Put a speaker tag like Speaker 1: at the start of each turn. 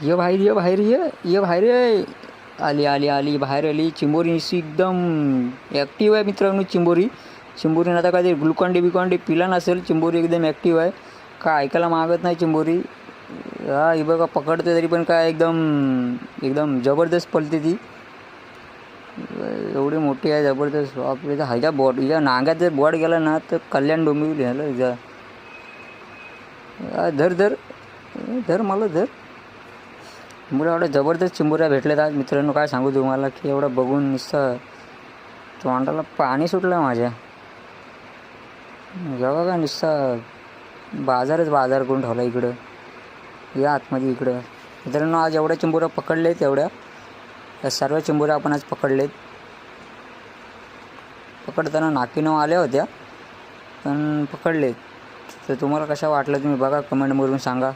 Speaker 1: ये बाहेर ये बाहेर ये बाहेर ये. आली आली आली बाहेर आली. चिंबोरी निशी एकदम ॲक्टिव्ह आहे मित्रांनो. चिंबोरीनं आता काय ते ग्लुकॉन डी पिला नसेल. चिंबोरी एकदम ॲक्टिव्ह आहे. काय ऐकायला मागत नाही चिंबोरी. हा ही बघा पकडते तरी पण काय एकदम एकदम जबरदस्त पळते ती. एवढी मोठी आहे जबरदस्त. बापरे ह्याच्या हिच्या नांग्यात जर बोट गेला ना तर कल्याण डोंबिवली ह्याला हिचा. धर धर धर मला धर. मुलं एवढ्या जबरदस्त चिंबोऱ्या भेटल्यात आज मित्रांनो. काय सांगू तुम्हाला की एवढं बघून नुसतं तोंडाला पाणी सुटलं माझ्या. जेव्हा का नुसतं बाजार करून ठेवला इकडं. या आतमध्ये इकडं मित्रांनो. आज एवढ्या चिंबोऱ्या पकडलेत एवढ्या. या सर्व चिंबोऱ्या आपण आज पकडलेत. पकडताना नाकीनं आल्या होत्या पण पकडलेत. तर तुम्हाला कशा वाटलं तुम्ही बघा कमेंटमधून सांगा.